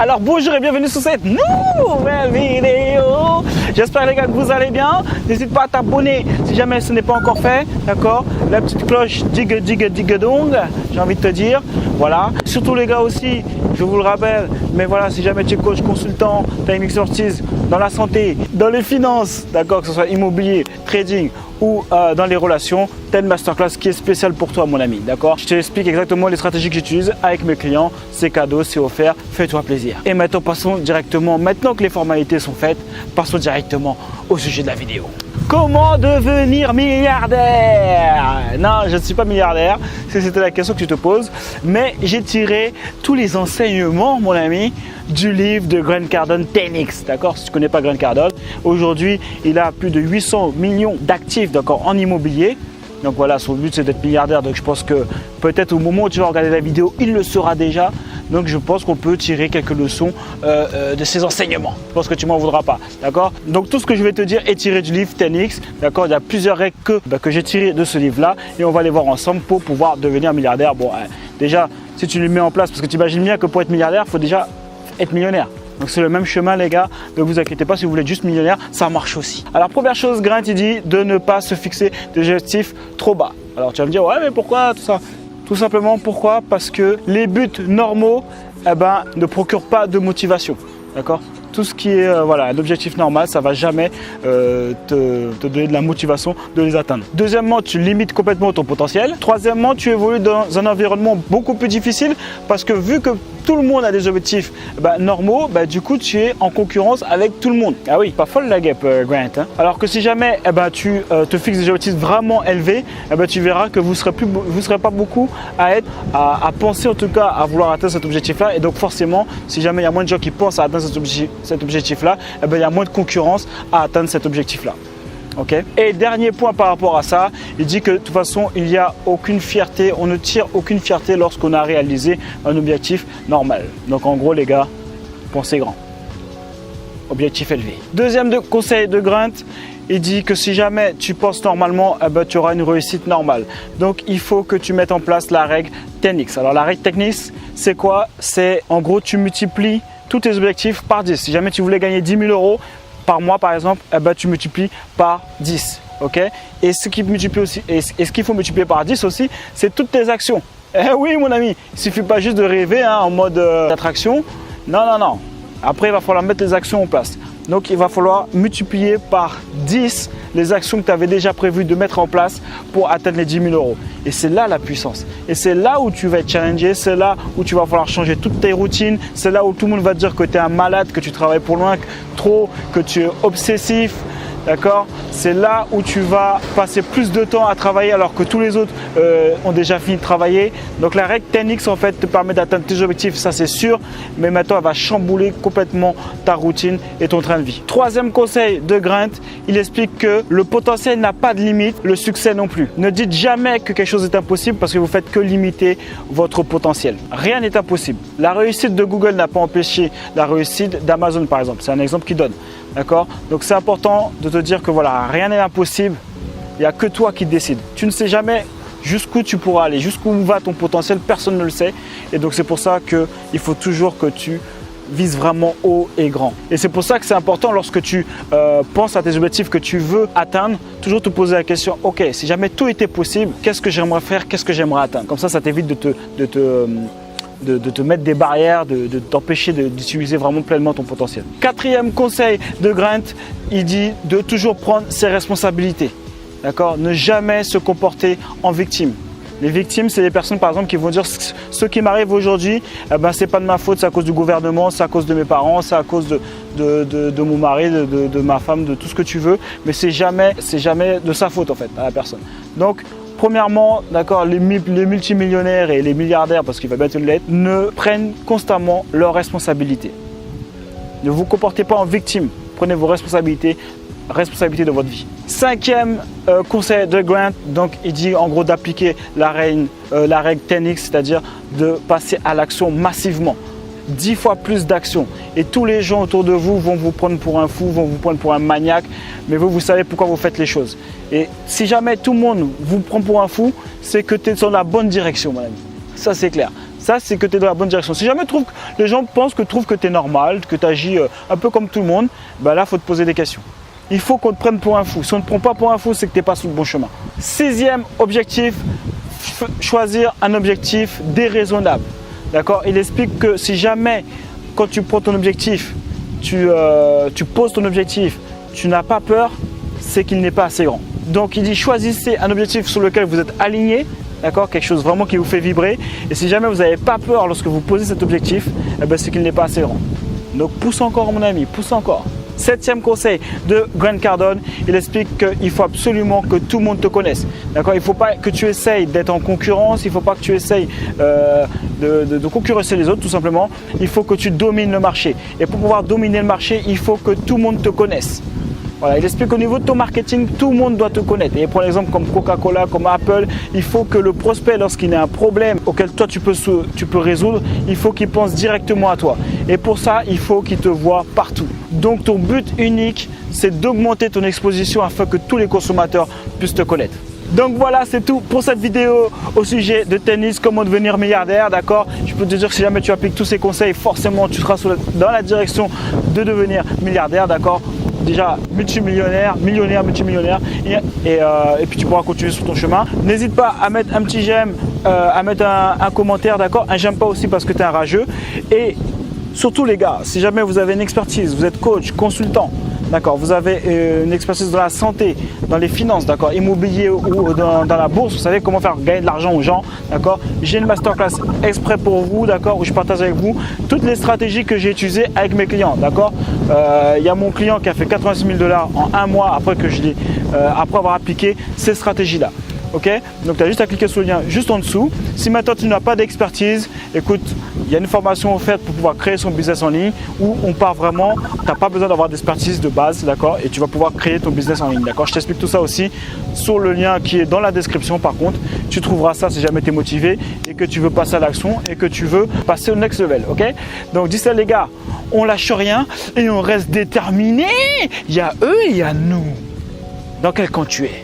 Alors bonjour et bienvenue sur cette nouvelle vidéo. J'espère les gars que vous allez bien. N'hésite pas à t'abonner si jamais ce n'est pas encore fait. D'accord, la petite cloche dig dong, j'ai envie de te dire. Voilà, surtout les gars aussi, je vous le rappelle, mais voilà, si jamais tu es coach, consultant, tu as une expertise dans la santé, dans les finances, d'accord, que ce soit immobilier, trading ou dans les relations, tu as une masterclass qui est spéciale pour toi mon ami, d'accord. Je t'explique exactement les stratégies que j'utilise avec mes clients, c'est cadeau, c'est offert, fais-toi plaisir. Et maintenant passons directement, maintenant que les formalités sont faites, passons directement au sujet de la vidéo. Comment devenir milliardaire? Non, je ne suis pas milliardaire, c'était la question que tu te poses, mais j'ai tiré tous les enseignements, mon ami, du livre de Grant Cardone 10X, d'accord? Si tu ne connais pas Grant Cardone, aujourd'hui, il a plus de 800 millions d'actifs, d'accord, en immobilier. Donc voilà, son but c'est d'être milliardaire, donc je pense que peut-être au moment où tu vas regarder la vidéo, il le sera déjà. Donc je pense qu'on peut tirer quelques leçons de ses enseignements. Je pense que tu m'en voudras pas, d'accord? Donc tout ce que je vais te dire est tiré du livre 10X, d'accord? Il y a plusieurs règles que j'ai tirées de ce livre-là et on va les voir ensemble pour pouvoir devenir milliardaire. Bon, déjà, si tu le mets en place, parce que tu imagines bien que pour être milliardaire, il faut déjà être millionnaire. Donc c'est le même chemin les gars, ne vous inquiétez pas, si vous voulez être juste millionnaire, ça marche aussi. Alors première chose, Grant il dit de ne pas se fixer des objectifs trop bas. Alors tu vas me dire, ouais mais pourquoi tout ça? Tout simplement pourquoi? Parce que les buts normaux ne procurent pas de motivation, d'accord? Tout ce qui est voilà, un objectif normal, ça ne va jamais te donner de la motivation de les atteindre. Deuxièmement, tu limites complètement ton potentiel. Troisièmement, tu évolues dans un environnement beaucoup plus difficile parce que vu que tout le monde a des objectifs normaux, du coup tu es en concurrence avec tout le monde. Ah oui, pas folle la guêpe Grant. Hein. Alors que si jamais tu te fixes des objectifs vraiment élevés, tu verras que vous ne serez pas beaucoup à penser en tout cas à vouloir atteindre cet objectif-là. Et donc forcément, si jamais il y a moins de gens qui pensent à atteindre cet objectif-là, il y a moins de concurrence à atteindre cet objectif-là. Okay. Et dernier point par rapport à ça, il dit que de toute façon il n'y a aucune fierté, on ne tire aucune fierté lorsqu'on a réalisé un objectif normal. Donc en gros les gars, pensez grand, objectif élevé. Deuxième conseil de Grant, il dit que si jamais tu penses normalement, tu auras une réussite normale. Donc il faut que tu mettes en place la règle 10X. Alors la règle 10X, c'est quoi? C'est en gros tu multiplies tous tes objectifs par 10. Si jamais tu voulais gagner 10 000 euros par mois par exemple, tu multiplies par 10. Okay? Et ce qu'il faut multiplier par 10 aussi, c'est toutes tes actions. Eh oui mon ami, il ne suffit pas juste de rêver en mode attraction. Non. Après il va falloir mettre les actions en place. Donc il va falloir multiplier par 10 les actions que tu avais déjà prévu de mettre en place pour atteindre les 10 000 euros. Et c'est là la puissance. Et c'est là où tu vas être challengé, c'est là où tu vas falloir changer toutes tes routines, c'est là où tout le monde va te dire que tu es un malade, que tu travailles pour loin, trop, que tu es obsessif. D'accord? C'est là où tu vas passer plus de temps à travailler alors que tous les autres ont déjà fini de travailler. Donc la règle 10X en fait te permet d'atteindre tes objectifs, ça c'est sûr. Mais maintenant elle va chambouler complètement ta routine et ton train de vie. Troisième conseil de Grant, il explique que le potentiel n'a pas de limite, le succès non plus. Ne dites jamais que quelque chose est impossible parce que vous faites que limiter votre potentiel. Rien n'est impossible. La réussite de Google n'a pas empêché la réussite d'Amazon par exemple. C'est un exemple qu'il donne. D'accord? Donc c'est important de te dire que voilà, rien n'est impossible, il n'y a que toi qui décides. Tu ne sais jamais jusqu'où tu pourras aller, jusqu'où va ton potentiel, personne ne le sait. Et donc c'est pour ça qu'il faut toujours que tu vises vraiment haut et grand. Et c'est pour ça que c'est important lorsque tu penses à tes objectifs que tu veux atteindre, toujours te poser la question, ok, si jamais tout était possible, qu'est-ce que j'aimerais faire, qu'est-ce que j'aimerais atteindre? Comme ça t'évite de te mettre des barrières, de t'empêcher d'utiliser vraiment pleinement ton potentiel. Quatrième conseil de Grant, il dit de toujours prendre ses responsabilités. D'accord? Ne jamais se comporter en victime. Les victimes, c'est les personnes par exemple qui vont dire ce qui m'arrive aujourd'hui, c'est pas de ma faute, c'est à cause du gouvernement, c'est à cause de mes parents, c'est à cause de mon mari, de ma femme, de tout ce que tu veux, mais c'est jamais de sa faute en fait à la personne. Donc premièrement, d'accord, les multimillionnaires et les milliardaires, parce qu'il va bientôt l'être, ne prennent constamment leurs responsabilités. Ne vous comportez pas en victime, prenez vos responsabilités de votre vie. Cinquième conseil de Grant, donc il dit en gros d'appliquer la règle 10X, c'est-à-dire de passer à l'action massivement. 10 fois plus d'action et tous les gens autour de vous vont vous prendre pour un fou, vont vous prendre pour un maniaque, mais vous savez pourquoi vous faites les choses. Et si jamais tout le monde vous prend pour un fou, c'est que tu es dans la bonne direction, mon ami. Ça c'est clair. Ça, c'est que tu es dans la bonne direction. Si jamais les gens trouvent que tu es normal, que tu agis un peu comme tout le monde, ben là, il faut te poser des questions. Il faut qu'on te prenne pour un fou. Si on ne te prend pas pour un fou, c'est que tu n'es pas sur le bon chemin. 6e objectif, choisir un objectif déraisonnable. D'accord? Il explique que si jamais, quand tu prends ton objectif, tu poses ton objectif, tu n'as pas peur, c'est qu'il n'est pas assez grand. Donc il dit choisissez un objectif sur lequel vous êtes aligné, d'accord, quelque chose vraiment qui vous fait vibrer. Et si jamais vous n'avez pas peur lorsque vous posez cet objectif, eh ben, c'est qu'il n'est pas assez grand. Donc pousse encore mon ami, pousse encore. 7e conseil de Grant Cardone, il explique qu'il faut absolument que tout le monde te connaisse. D'accord, il ne faut pas que tu essayes d'être en concurrence, il ne faut pas que tu essayes de concurrencer les autres tout simplement. Il faut que tu domines le marché. Et pour pouvoir dominer le marché, il faut que tout le monde te connaisse. Voilà, il explique qu'au niveau de ton marketing, tout le monde doit te connaître. Et pour l'exemple comme Coca-Cola, comme Apple, il faut que le prospect, lorsqu'il a un problème auquel toi tu peux résoudre, il faut qu'il pense directement à toi. Et pour ça, il faut qu'il te voit partout. Donc ton but unique, c'est d'augmenter ton exposition afin que tous les consommateurs puissent te connaître. Donc voilà, c'est tout pour cette vidéo au sujet de tennis, comment devenir milliardaire, d'accord. Je peux te dire que si jamais tu appliques tous ces conseils, forcément tu seras dans la direction de devenir milliardaire, d'accord. Déjà multimillionnaire, millionnaire, multimillionnaire et puis tu pourras continuer sur ton chemin. N'hésite pas à mettre un petit j'aime, à mettre un commentaire, d'accord. Un j'aime pas aussi parce que tu es un rageux. Et surtout les gars, si jamais vous avez une expertise, vous êtes coach, consultant, d'accord, vous avez une expertise dans la santé, dans les finances, d'accord, immobilier ou dans la bourse, vous savez comment faire gagner de l'argent aux gens, d'accord. J'ai une masterclass exprès pour vous, d'accord, où je partage avec vous toutes les stratégies que j'ai utilisées avec mes clients, d'accord. Il y a mon client qui a fait 86 000 $ en un mois après avoir appliqué ces stratégies-là. Ok, donc tu as juste à cliquer sur le lien juste en dessous. Si maintenant tu n'as pas d'expertise, écoute, il y a une formation offerte pour pouvoir créer son business en ligne où on part vraiment, tu n'as pas besoin d'avoir d'expertise de base, d'accord, et tu vas pouvoir créer ton business en ligne, d'accord. Je t'explique tout ça aussi sur le lien qui est dans la description. Par contre, tu trouveras ça si jamais tu es motivé et que tu veux passer à l'action et que tu veux passer au next level, ok. Donc dis ça les gars, on lâche rien et on reste déterminé. Il y a eux et il y a nous. Dans quel camp tu es?